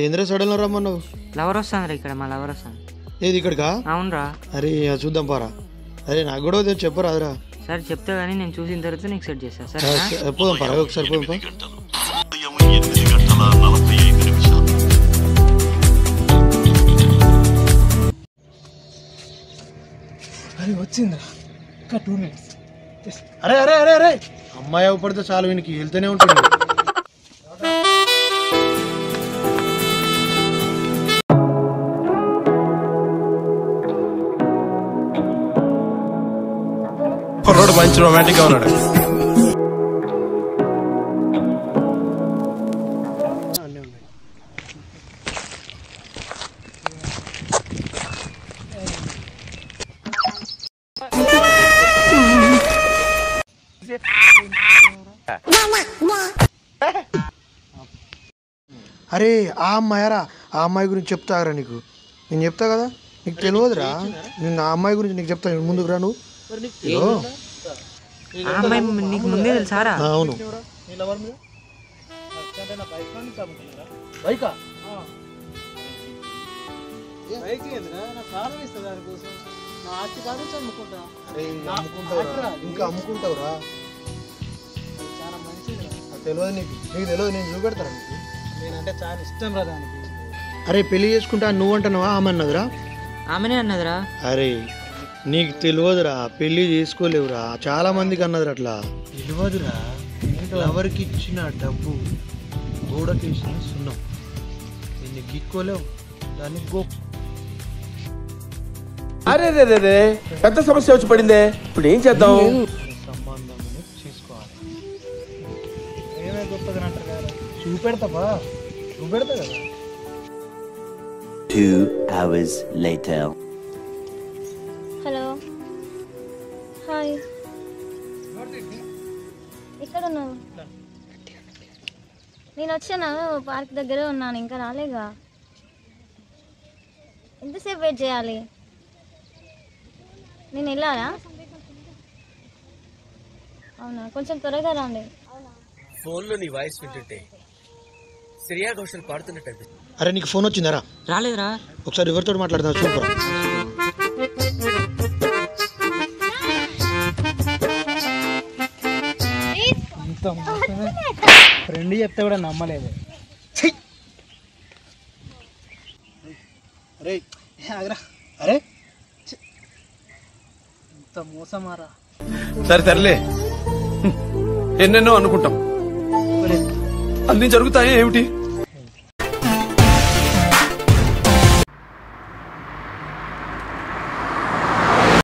ఏంద్రా సడన్ రమ్మన్నావు? లవర్ వస్తాను ఇక్కడ, మా లవర్ వస్తాను. ఏది ఇక్కడికా? అవునరా. అరే చూద్దాం పారా. అరే నాకు కూడా చెప్పరాదురా. సరే చెప్తా కానీ నేను చూసిన తర్వాత నీకు సెట్ చేస్తా. సరే పోదాం పారా, ఒకసారి పోదాం. అరే వచ్చిందా? ఇంకా 2 minutes. అరే అరే అరే అరే అమ్మాయి అవ్వపడితే చాలు, వీనికి వెళ్తూనే ఉంటుంది. కుర్రోడు మంచి రొమాంటిక్ గా ఉన్నాడు. అరే ఆ అమ్మాయారా, ఆ అమ్మాయి గురించి చెప్తారా నీకు? నేను చెప్తా కదా, నీకు తెలియదురా. నేను ఆ అమ్మాయి గురించి నీకు చెప్తాను, ముందుకు రా నువ్వు. నీకు ముందే తెలుసారా? అవును. ఇంకా అమ్ముకుంటావురా? తెలియదు నీకు? నీకు తెలియదు, నేను చూపెడతాను నీకు. నేనంటే చాలా ఇష్టం రా దానికి. అరే పెళ్లి చేసుకుంటా నువ్వు అంటున్నావా? ఆమె అన్నదిరా. ఆమెనే అన్నదిరా. అరే నీకు తెలియదురా, పెళ్లి చేసుకోలేవురా. చాలా మందికి అన్నదిరా అట్లా. తెలియదురా. ఎవరికి ఇచ్చిన డబ్బు గోడకేసిన సున్నం, దీన్ని గిక్కోలేవు, దాన్ని గో. అరే రే రే రే పెద్ద సమస్య వచ్చి పడిందే, ఇప్పుడు ఏం చేద్దాం? సంబంధం చేసుకోవాలి. ఏమే గొప్పగా అంటారు కదా, చూపెడతావా? చూపెడతా కదా. 2 hours later. Hello, hi. ఎక్కడ ఉన్నావు? నేను వచ్చాను, పార్క్ దగ్గర ఉన్నాను, ఇంకా రాలేగా. ఎంతసేపు వెయిట్ చేయాలి? నేను వెళ్ళాలా? అవునా, కొంచెం త్వరగా రండి. ఫోన్లో నీ వాయిస్ వింటుంటే శ్రేయా ఘోషల్ పాడుతున్నట్టు. అరే నీకు ఫోన్ వచ్చిందరా? రాలేదురా. ఒకసారి ఎవరితో మాట్లాడదా చూపరా. ఫ్రెండ్ చెప్తే కూడా నమ్మలేదు. అరే అరే ఇంత మోసమారా. సరే సర్లే, ఎన్నెన్నో అనుకుంటాం, అన్ని జరుగుతాయి ఏమిటి?